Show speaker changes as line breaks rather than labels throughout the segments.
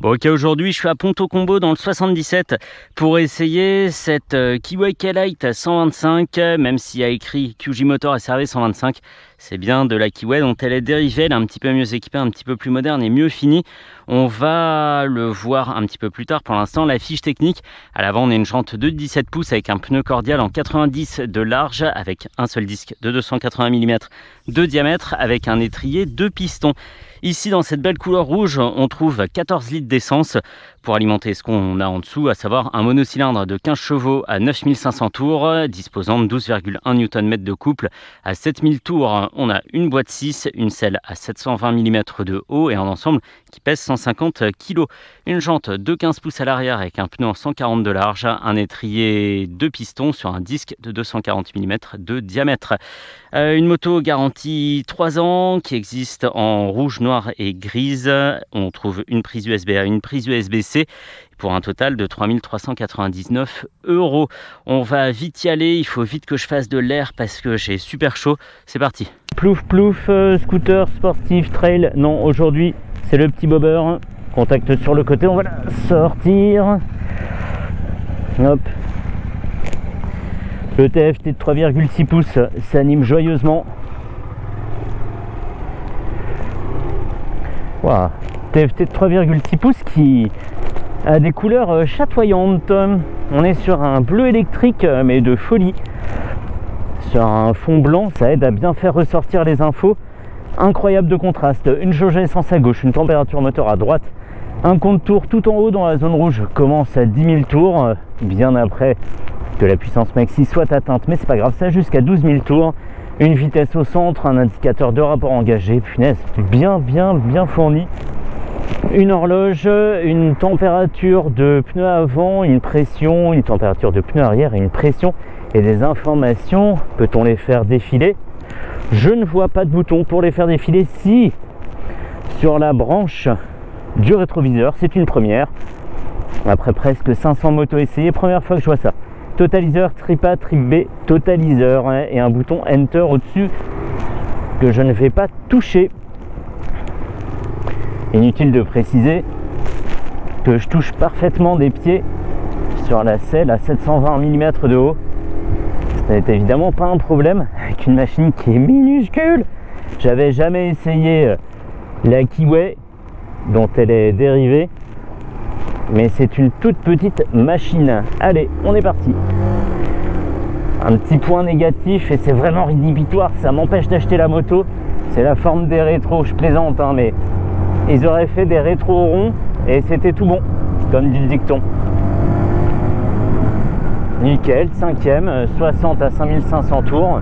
Bon, ok, aujourd'hui je suis à Ponto Combo dans le 77 pour essayer cette Kiwi K-Lite 125, même s'il y a écrit QJ Motor SRV 125. C'est bien de la Kiwi dont elle est dérivée, elle est un petit peu mieux équipée, un petit peu plus moderne et mieux finie. On va le voir un petit peu plus tard. Pour l'instant, la fiche technique, à l'avant on a une jante de 17 pouces avec un pneu cordial en 90 de large avec un seul disque de 280 mm de diamètre avec un étrier 2 pistons. Ici, dans cette belle couleur rouge, on trouve 14 litres d'essence pour alimenter ce qu'on a en dessous, à savoir un monocylindre de 15 chevaux à 9500 tours, disposant de 12,1 Nm de couple à 7000 tours. On a une boîte 6, une selle à 720 mm de haut et un ensemble qui pèse 150 kg. Une jante de 15 pouces à l'arrière avec un pneu en 140 de large, un étrier 2 pistons sur un disque de 240 mm de diamètre. Une moto garantie 3 ans qui existe en rouge, noir et grise. On trouve une prise USB A, une prise USB-C pour un total de 3 399 €. On va vite y aller, il faut vite que je fasse de l'air parce que j'ai super chaud. C'est parti. Plouf plouf, scooter sportif, trail. Non, aujourd'hui c'est le petit bobber. Contact sur le côté, on va la sortir. Hop. Le TFT de 3,6 pouces s'anime joyeusement. Wow. TFT de 3,6 pouces qui a des couleurs chatoyantes. On est sur un bleu électrique mais de folie. Sur un fond blanc, ça aide à bien faire ressortir les infos. Incroyable de contraste. Une jauge à essence à gauche, une température moteur à droite. Un compte tour tout en haut dans la zone rouge commence à 10 000 tours, bien après que la puissance maxi soit atteinte, mais c'est pas grave, ça jusqu'à 12 000 tours. Une vitesse au centre, un indicateur de rapport engagé, punaise, bien fourni. Une horloge, une température de pneu avant, une pression, une température de pneu arrière et une pression et des informations. Peut-on les faire défiler? Je ne vois pas de bouton pour les faire défiler. Si, sur la branche du rétroviseur, c'est une première. Après presque 500 motos essayées, première fois que je vois ça. Totaliseur, trip A, trip B, totaliseur et un bouton Enter au-dessus que je ne vais pas toucher. Inutile de préciser que je touche parfaitement des pieds sur la selle à 720 mm de haut. Ce n'est évidemment pas un problème avec une machine qui est minuscule. J'avais jamais essayé la Kiwi dont elle est dérivée, mais c'est une toute petite machine. Allez, on est parti. Un petit point négatif, et c'est vraiment rédhibitoire, ça m'empêche d'acheter la moto, c'est la forme des rétros. Je plaisante, hein, mais ils auraient fait des rétros ronds et c'était tout bon, comme dit le dicton. Nickel, 5ème, 60 à 5500 tours.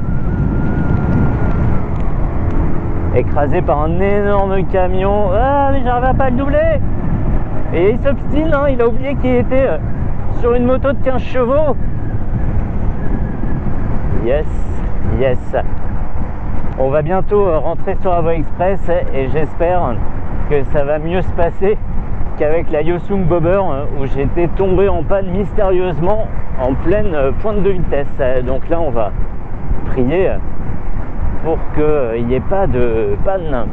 Écrasé par un énorme camion. Ah, mais j'arrive à pas le doubler. Et il s'obstine, hein, il a oublié qu'il était sur une moto de 15 chevaux. Yes. On va bientôt rentrer sur la voie express et j'espère que ça va mieux se passer qu'avec la Yosung Bobber où j'étais tombé en panne mystérieusement en pleine pointe de vitesse. Donc là, on va prier pour qu'il n'y ait pas de panne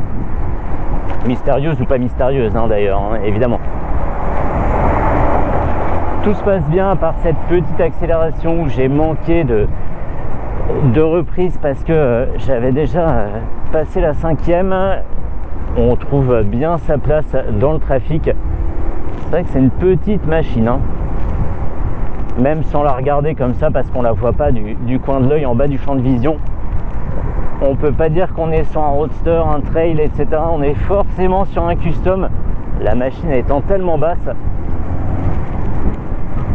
mystérieuse ou pas mystérieuse, hein, d'ailleurs, hein, évidemment. Tout se passe bien à part cette petite accélération où j'ai manqué de reprise parce que j'avais déjà passé la 5ème. On trouve bien sa place dans le trafic. C'est vrai que c'est une petite machine, hein. Même sans la regarder comme ça parce qu'on la voit pas du coin de l'œil en bas du champ de vision. On peut pas dire qu'on est sur un roadster, un trail, etc. On est forcément sur un custom. La machine étant tellement basse.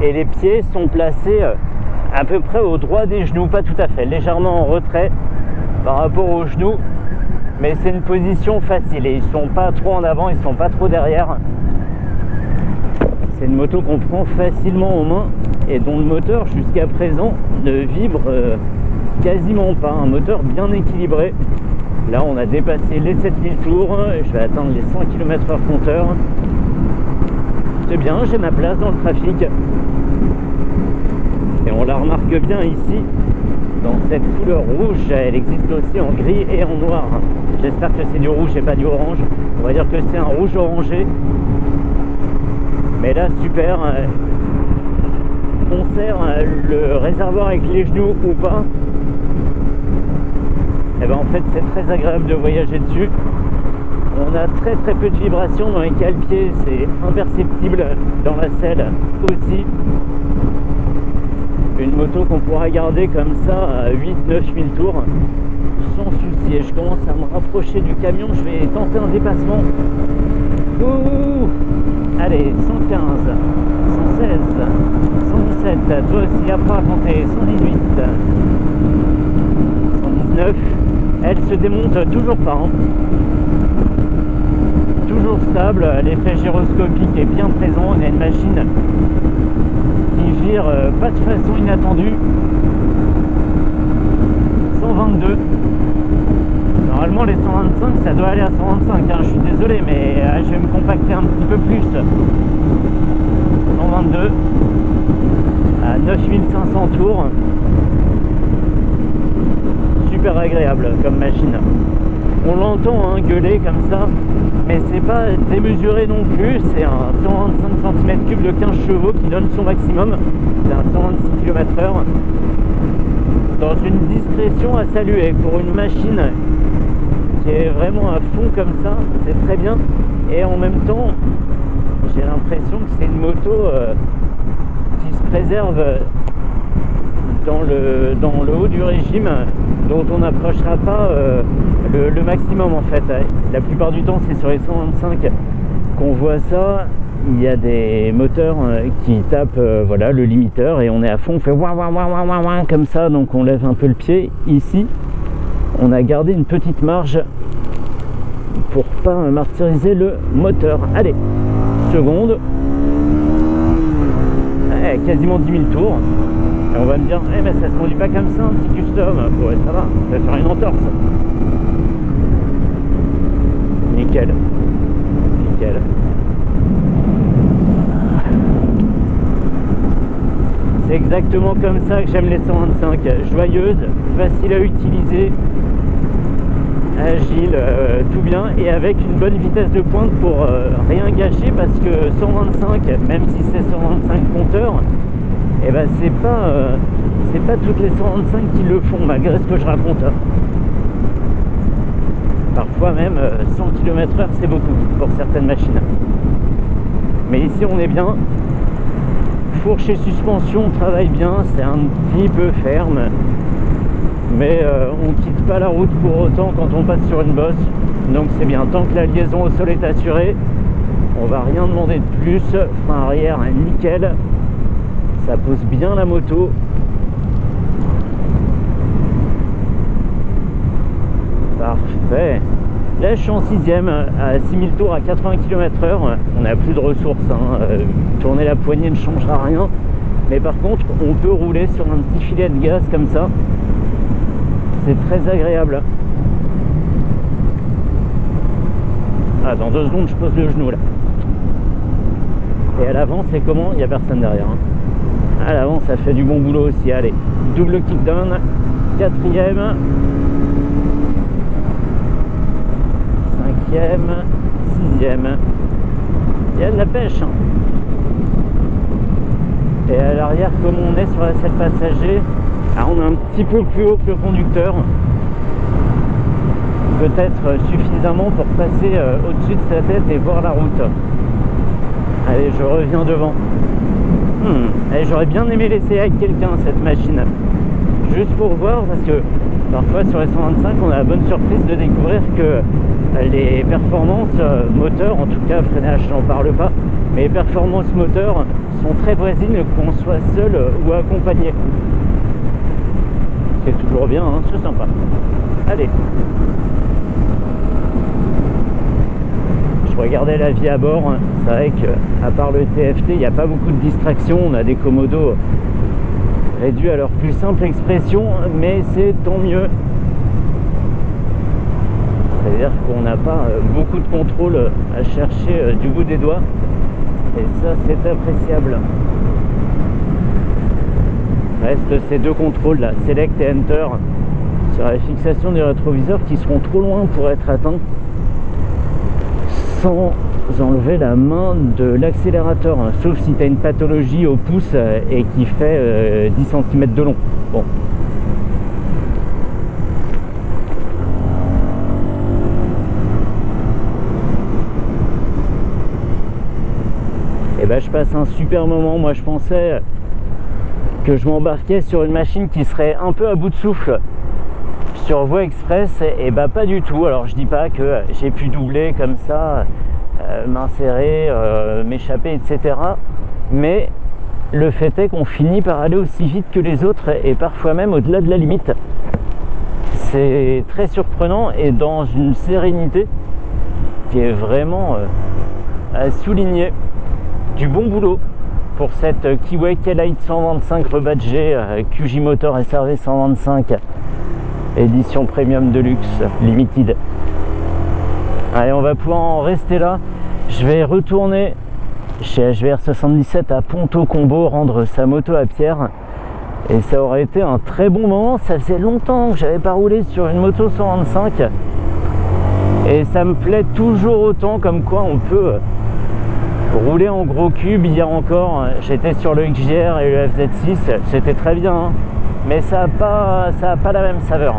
Et les pieds sont placés à peu près au droit des genoux. Pas tout à fait, légèrement en retrait par rapport aux genoux. Mais c'est une position facile. Et ils sont pas trop en avant, ils sont pas trop derrière. C'est une moto qu'on prend facilement en main et dont le moteur jusqu'à présent ne vibre quasiment pas. Un moteur bien équilibré. Là on a dépassé les 7000 tours, je vais atteindre les 100 km/h compteur. C'est bien, j'ai ma place dans le trafic. Et on la remarque bien ici, dans cette couleur rouge. Elle existe aussi en gris et en noir. J'espère que c'est du rouge et pas du orange. On va dire que c'est un rouge orangé. Mais là, super. On sert le réservoir avec les genoux ou pas. Et ben en fait, c'est très agréable de voyager dessus. On a très peu de vibrations dans les cale-pieds, c'est imperceptible dans la selle aussi. Une moto qu'on pourra garder comme ça à 8-9 000 tours sans souci. Et je commence à me rapprocher du camion, je vais tenter un dépassement. Ouh, allez, 115, 116, 117, toi aussi après à compter, 118, 119. Elle se démonte toujours pas, hein. Toujours stable, l'effet gyroscopique est bien présent. On a une machine qui vire pas de façon inattendue. 122. Normalement les 125 ça doit aller à 125, hein. Je suis désolé mais je vais me compacter un petit peu plus. 122 à 9500 tours. Super agréable comme machine. On l'entend hein, gueuler comme ça, mais c'est pas démesuré non plus. C'est un 125 cm3 de 15 chevaux qui donne son maximum. C'est un 126 km/h. Dans une discrétion à saluer pour une machine qui est vraiment à fond comme ça, c'est très bien. Et en même temps, j'ai l'impression que c'est une moto qui se préserve dans le haut du régime, dont on n'approchera pas le maximum en fait. La plupart du temps c'est sur les 125 qu'on voit ça. Il y a des moteurs qui tapent voilà, le limiteur et on est à fond, on fait ouin ouin ouin ouin ouin ouin comme ça, donc on lève un peu le pied. Ici on a gardé une petite marge pour pas martyriser le moteur. Allez, seconde, quasiment 10 000 tours. Et on va me dire, mais ça se conduit pas comme ça un petit custom. Ouais, ça va, on va faire une entorse. Nickel. Nickel. C'est exactement comme ça que j'aime les 125. Joyeuse, facile à utiliser, agile, tout bien. Et avec une bonne vitesse de pointe pour rien gâcher, parce que 125, même si c'est 125 compteurs, et ben c'est pas toutes les 125 qui le font, malgré ce que je raconte. Parfois même 100 km/h c'est beaucoup pour certaines machines. Mais ici on est bien. Fourche et suspension travaille bien, c'est un petit peu ferme. Mais on quitte pas la route pour autant quand on passe sur une bosse. Donc c'est bien, tant que la liaison au sol est assurée, on va rien demander de plus. Frein arrière, nickel. Ça pose bien la moto. Parfait. Là je suis en 6ème à 6000 tours à 80 km/h. On n'a plus de ressources, hein. Tourner la poignée ne changera rien. Mais par contre on peut rouler sur un petit filet de gaz comme ça. C'est très agréable. Ah, dans 2 secondes je pose le genou là. Et à l'avant c'est comment? Il n'y a personne derrière, hein. À l'avant ça fait du bon boulot aussi. Allez, double kickdown, 4ème, 5ème, 6ème. Il y a de la pêche, hein. Et à l'arrière, comme on est sur la selle passager, alors on est un petit peu plus haut que le conducteur, peut-être suffisamment pour passer au-dessus de sa tête et voir la route. Allez, je reviens devant. J'aurais bien aimé l'essayer avec quelqu'un cette machine, juste pour voir, parce que parfois sur les 125 on a la bonne surprise de découvrir que les performances moteurs, en tout cas freinage j'en parle pas, mais les performances moteurs sont très voisines qu'on soit seul ou accompagné. C'est toujours bien, hein, c'est sympa. Allez, je regardais la vie à bord, c'est vrai qu'à part le TFT, il n'y a pas beaucoup de distractions. On a des commodos réduits à leur plus simple expression, mais c'est tant mieux. C'est-à-dire qu'on n'a pas beaucoup de contrôle à chercher du bout des doigts, et ça c'est appréciable. Reste ces 2 contrôles là, Select et Enter, sur la fixation des rétroviseurs qui seront trop loin pour être atteints. sans enlever la main de l'accélérateur, hein, sauf si tu as une pathologie au pouce et qui fait 10 cm de long. Bon. Et ben je passe un super moment. Moi je pensais que je m'embarquais sur une machine qui serait un peu à bout de souffle sur voie express, et bah pas du tout. Alors je dis pas que j'ai pu doubler comme ça, m'insérer, m'échapper, etc. Mais le fait est qu'on finit par aller aussi vite que les autres et parfois même au-delà de la limite. C'est très surprenant et dans une sérénité qui est vraiment à souligner. Du bon boulot pour cette Kiway K-Lite 125 rebadgée QJ Motor SRV 125 édition premium de luxe limited. Allez, on va pouvoir en rester là. Je vais retourner chez HVR 77 à Ponto Combo rendre sa moto à Pierre, et ça aurait été un très bon moment. Ça faisait longtemps que j'avais pas roulé sur une moto 125 et ça me plaît toujours autant, comme quoi on peut rouler en gros cube. Hier encore j'étais sur le XJR et le FZ6, c'était très bien, hein, mais ça a pas la même saveur.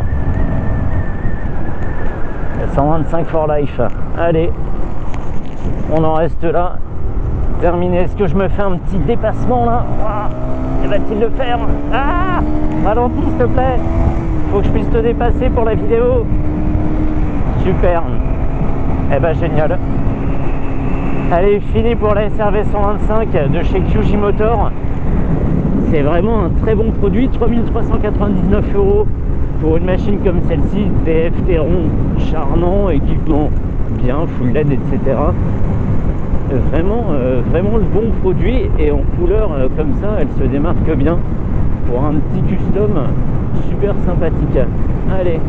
125 for life. Allez, on en reste là. Terminé. Est-ce que je me fais un petit dépassement là? Va-t-il le faire? Ah, ralentis s'il te plaît, faut que je puisse te dépasser pour la vidéo. Super. Eh ben génial. Allez, fini pour la SRV 125 de chez QJ Motor. C'est vraiment un très bon produit. 3399 € pour une machine comme celle-ci. TFT rond, charmant, équipement bien, full LED, etc. Vraiment le bon produit, et en couleur comme ça, elle se démarque bien pour un petit custom super sympathique. Allez,